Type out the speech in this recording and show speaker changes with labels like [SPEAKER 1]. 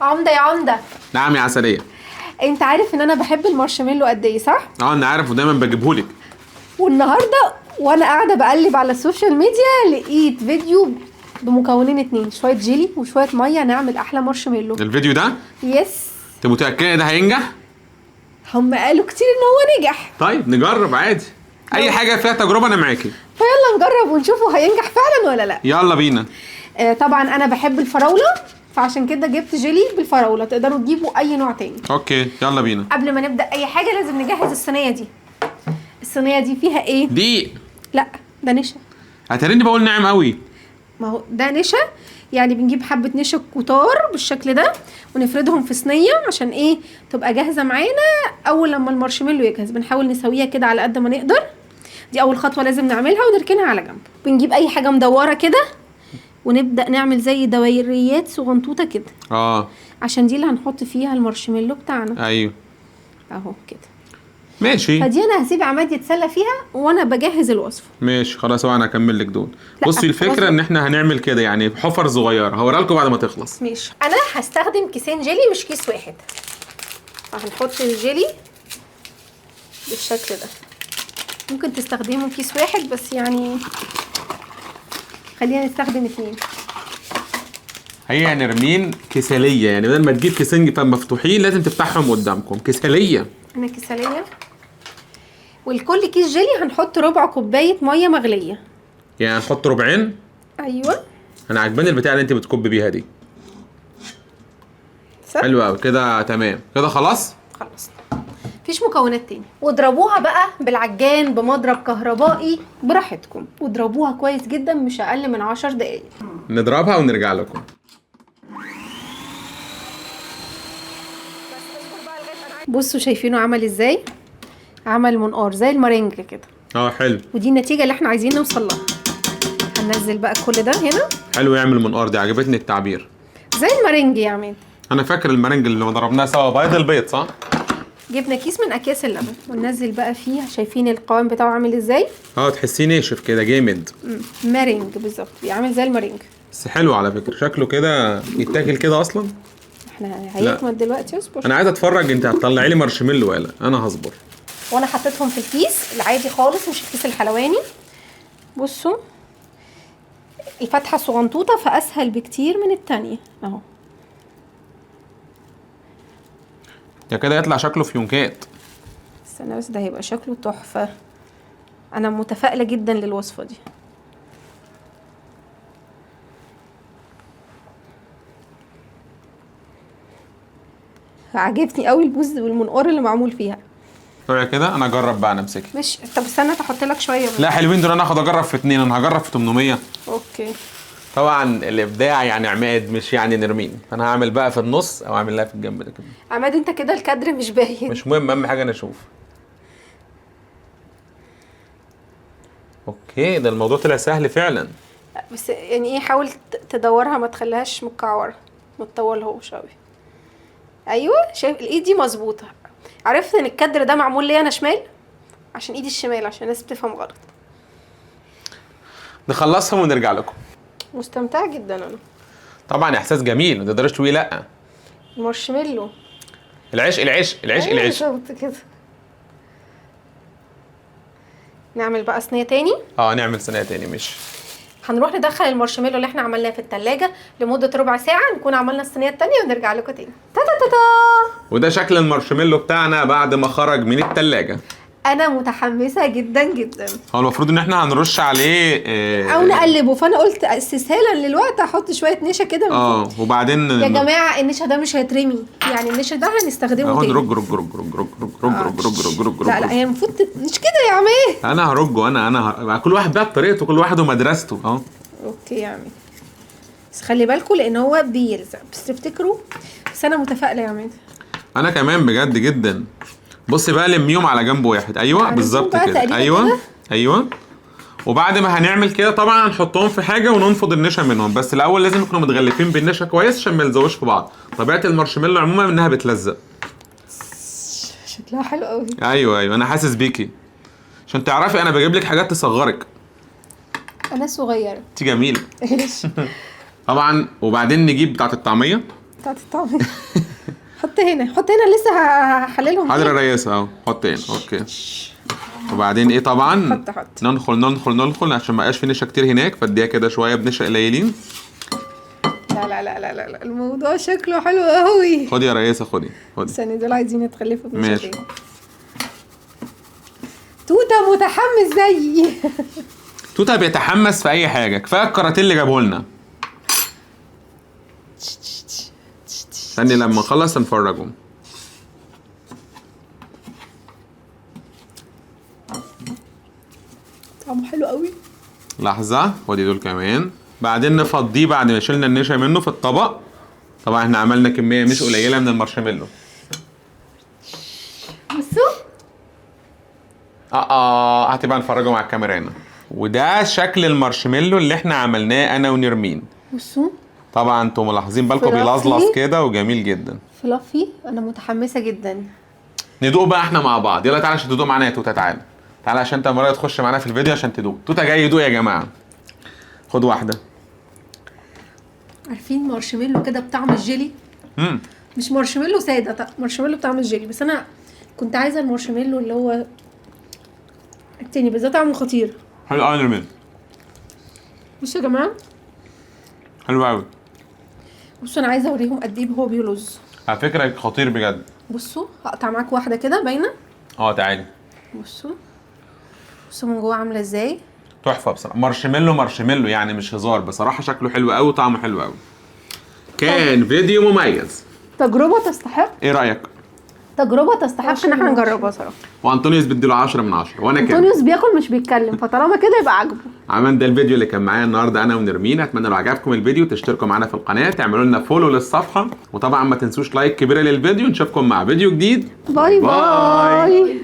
[SPEAKER 1] عمده يا عمده.
[SPEAKER 2] نعم يا عسلية.
[SPEAKER 1] انت عارف ان انا بحب المارشميلو قد ايه، صح؟
[SPEAKER 2] انا عارف ودايما بجيبهولك.
[SPEAKER 1] والنهارده وانا قاعده بقلب على السوشيال ميديا لقيت فيديو بمكونين اتنين، شويه جيلي وشويه ميه، نعمل احلى مارشميلو.
[SPEAKER 2] الفيديو ده
[SPEAKER 1] يس.
[SPEAKER 2] انت متأكدة ده هينجح؟
[SPEAKER 1] هم قالوا كتير ان هو نجح.
[SPEAKER 2] طيب نجرب عادي، اي حاجة فيها تجربة انا معاكي.
[SPEAKER 1] فيلا نجرب ونشوفه هينجح فعلا ولا لا.
[SPEAKER 2] يلا بينا.
[SPEAKER 1] طبعا انا بحب الفراوله، فعشان كده جبت جيلي بالفراوله، تقدروا تجيبوا اي نوع تاني.
[SPEAKER 2] اوكي يلا بينا.
[SPEAKER 1] قبل ما نبدا اي حاجه لازم نجهز الصينيه دي. الصينيه دي فيها ايه؟
[SPEAKER 2] دقيق.
[SPEAKER 1] لا ده نشا.
[SPEAKER 2] هترني بقول ناعم قوي.
[SPEAKER 1] ما هو ده نشا، يعني بنجيب حبه نشا كتار بالشكل ده ونفردهم في صينيه عشان ايه تبقى جاهزه معانا. اول لما المارشميلو يجهز بنحاول نسويها كده على قد ما نقدر. دي اول خطوه لازم نعملها ونركنها على جنب. بنجيب اي حاجه مدوره كده ونبدا نعمل زي دوائريات صغنطوطه كده عشان دي اللي هنحط فيها المارشميلو بتاعنا.
[SPEAKER 2] ايوه
[SPEAKER 1] اهو كده
[SPEAKER 2] ماشي.
[SPEAKER 1] فدي انا هسيب عماد يتسلى فيها وانا بجهز الوصفه.
[SPEAKER 2] ماشي خلاص انا هكمل لك دول.
[SPEAKER 1] لا،
[SPEAKER 2] بصي الفكرة ان احنا هنعمل كده يعني حفر صغيرة، هوريها لكم بعد ما تخلص.
[SPEAKER 1] ماشي. انا هستخدم كيسين جيلي مش كيس واحد. هنحط الجيلي بالشكل ده. ممكن تستخدموا كيس واحد بس يعني خلينا نستخدم اتنين.
[SPEAKER 2] هي نرمين كسالية، يعني بدل ما تجيب كيسين مفتوحين لازم تفتحهم قدامكم. كسالية.
[SPEAKER 1] انا كسالية. والكل كيس جيلي هنحط ربع كوباية مية مغلية.
[SPEAKER 2] يعني هنحط ربعين.
[SPEAKER 1] ايوه
[SPEAKER 2] انا عجباني البتاعة اللي انت بتكب بيها دي. حلوة قوي كده. تمام كده خلاص.
[SPEAKER 1] خلاص مفيش مكونات تاني. واضربوها بقى بالعجان بمضرب كهربائي براحتكم، واضربوها كويس جدا مش اقل من 10 دقايق.
[SPEAKER 2] نضربها ونرجع لكم.
[SPEAKER 1] بصوا شايفينه عمل ازاي؟ عمل منقار زي المارينج كده.
[SPEAKER 2] حلو.
[SPEAKER 1] ودي النتيجة اللي احنا عايزين نوصل لها. هننزل بقى كل ده هنا.
[SPEAKER 2] حلو يعمل منقار، دي عجبتني التعبير.
[SPEAKER 1] زي المارينج يا عماد.
[SPEAKER 2] انا فاكر المارنج اللي ضربناه سوا، بيض البيض صح؟
[SPEAKER 1] جبنا كيس من اكياس اللبن وننزل بقى فيه. شايفين القوام بتاعه عامل ازاي؟
[SPEAKER 2] تحسيه ناشف كده جامد.
[SPEAKER 1] مارينج بالظبط، بيعمل زي المارينج.
[SPEAKER 2] بس حلو على فكرة، شكله كده يتاكل كده اصلا.
[SPEAKER 1] احنا هيكمل دلوقتي، اصبر.
[SPEAKER 2] انا عايز اتفرج انت هتطلعي لي مارشميلو ولا انا هصبر.
[SPEAKER 1] وانا حطيتهم في الكيس العادي خالص مش الكيس الحلواني. بصوا الفتحة صغنطوطة فاسهل بكتير من التانية اهو.
[SPEAKER 2] يا كده يطلع شكله فيونكات.
[SPEAKER 1] استنى بس، ده هيبقى شكله تحفة. انا متفائلة جدا للوصفة دي. عجبتني قوي البوز والمنقار اللي معمول فيها.
[SPEAKER 2] طيب كده انا اجرب بقى نمسكها.
[SPEAKER 1] ماشي. طب استنى تحط لك شويه
[SPEAKER 2] لا حلوين دول، انا هاخد اجرب في 2، انا هجرب في 800.
[SPEAKER 1] اوكي.
[SPEAKER 2] طبعا الابداع يعني عماد مش يعني نرمين، انا هعمل بقى في النص او اعمل لها في الجنب ده كده.
[SPEAKER 1] عماد انت كده الكادر مش باين.
[SPEAKER 2] مش مهم، اهم حاجه انا اشوف. اوكي ده الموضوع طلع سهل فعلا.
[SPEAKER 1] بس يعني ايه، حاول تدورها ما تخليهاش متكعوره، ما تطولهوش قوي. ايوه شايف الايد دي مظبوطه. عرفت ان الكادر ده معمول لي انا شمال عشان ايدي الشمال، عشان الناس بتفهم غلط.
[SPEAKER 2] نخلصهم ونرجع لكم.
[SPEAKER 1] مستمتعه جدا انا.
[SPEAKER 2] طبعا احساس جميل، ما تقدرش تقولي لا.
[SPEAKER 1] المارشميلو
[SPEAKER 2] العيش العيش العيش العيش.
[SPEAKER 1] بالظبط كده. نعمل بقى صينيه تاني.
[SPEAKER 2] نعمل صينيه تاني ماشي.
[SPEAKER 1] هنروح ندخل المارشميلو اللي احنا عملناه في التلاجة لمدة ربع ساعة، نكون عملنا الصينية التانية ونرجع لكم تاني. تا تا تا تا.
[SPEAKER 2] وده شكل المارشميلو بتاعنا بعد ما خرج من التلاجة.
[SPEAKER 1] انا متحمسة جدا جدا.
[SPEAKER 2] هو المفروض ان احنا هنرش عليه
[SPEAKER 1] او نقلبه، فانا قلت استسهالا للوقت هحط شوية نشا كده من فوق.
[SPEAKER 2] وبعدين
[SPEAKER 1] يا جماعة النشا ده مش هيترمي، يعني النشا ده هنستخدمه تاني.
[SPEAKER 2] رج رج رج رج رج رج رج رج رج.
[SPEAKER 1] لا لا هي المفروض مش كده يا عماد.
[SPEAKER 2] انا هرجه، انا كل واحد بقى بطريقته، كل واحد ومدرسته.
[SPEAKER 1] اوكي يا عماد، بس خلي بالكم لان هو بيلزق، بس تفتكروا. بس انا متفائلة يا عماد.
[SPEAKER 2] انا كمان بجد جدا. بصي بقى لميهم على جنب واحد. ايوه بالظبط كده. ايوه. وبعد ما هنعمل كده طبعا هنحطهم في حاجه وننفض النشا منهم، بس الاول لازم يكونوا متغلفين بالنشا كويس عشان ما يلزقوش في بعض. طبيعه المارشميلو عموما انها بتلزق.
[SPEAKER 1] شكلها حلو قوي.
[SPEAKER 2] ايوه انا حاسس بيكي. عشان تعرفي انا بجيب لك حاجات تصغرك.
[SPEAKER 1] انا صغيره.
[SPEAKER 2] انت جميله. طبعا. وبعدين نجيب بتاعه الطعميه
[SPEAKER 1] بتاعت الطعم. حط هنا حط هنا، لسه هحللهم.
[SPEAKER 2] حاضر يا ريس اهو، حط هنا. اوكي. وبعدين ايه طبعا
[SPEAKER 1] حط
[SPEAKER 2] ندخل عشان ما يبقاش في نشا كتير هناك، فاديها كده شويه بنشا قليلين.
[SPEAKER 1] لا الموضوع شكله حلو قوي.
[SPEAKER 2] خدي يا ريسه خدي.
[SPEAKER 1] استني دول عايزين يتخلفوا بنشا.
[SPEAKER 2] ماشي.
[SPEAKER 1] توته متحمس زيي.
[SPEAKER 2] توته بيتحمس في اي حاجه، كفايه الكراتين اللي جابه لنا. استني لما نخلص نفرجهم.
[SPEAKER 1] طعمه حلو قوي.
[SPEAKER 2] لحظه، خدي دول كمان. بعدين نفضيه بعد ما شلنا النشا منه في الطبق. طبعا احنا عملنا كميه مش قليله من المارشميلو.
[SPEAKER 1] بصوا.
[SPEAKER 2] هتبقى نفرجهم على الكاميرا هنا. وده شكل المارشميلو اللي احنا عملناه انا ونرمين.
[SPEAKER 1] بصوا.
[SPEAKER 2] طبعا انتم ملاحظين بالكم بيلظلظ كده وجميل جدا.
[SPEAKER 1] فلافي. انا متحمسه جدا.
[SPEAKER 2] ندوق بقى احنا مع بعض. يلا تعالى عشان تدوق معانا يا توته. تعالى عشان انت المره تخش معانا في الفيديو عشان تدوق. توته جاي يدوق يا جماعه. خد واحده.
[SPEAKER 1] عارفين مارشميلو كده بطعم الجيلي؟ مش مارشميلو ساده، مارشميلو بطعم الجيلي، بس انا كنت عايزه المارشميلو اللي هو التاني، بس ده طعمه خطير.
[SPEAKER 2] حلو قوي نرمين.
[SPEAKER 1] بصوا يا جماعه.
[SPEAKER 2] حلو قوي.
[SPEAKER 1] بصوا انا عايزه اوريهم قد ايه هو بيلوز.
[SPEAKER 2] على فكره خطير بجد.
[SPEAKER 1] بصوا هقطع معاك واحده كده باينه.
[SPEAKER 2] تعالي.
[SPEAKER 1] بصوا من جوه عامله ازاي.
[SPEAKER 2] تحفه بصراحه. مارشميلو يعني مش هزار بصراحه. شكله حلو قوي وطعمه حلو قوي. كان فيديو مميز.
[SPEAKER 1] تجربه تستحق.
[SPEAKER 2] ايه رايك؟
[SPEAKER 1] تجربه تستحق ان احنا نجربها صراحه.
[SPEAKER 2] وانطونيوس بيديله 10 من 10 وانا كده.
[SPEAKER 1] انطونيوس بياكل مش بيتكلم، فطالما كده يبقى عاجبه.
[SPEAKER 2] عملنا ده الفيديو اللي كان معايا النهارده انا ونرمين. اتمنى لو عجبكم الفيديو تشتركوا معانا في القناه، تعملوا لنا فولو للصفحه، وطبعا ما تنسوش لايك كبيره للفيديو. نشوفكم مع فيديو جديد.
[SPEAKER 1] باي باي.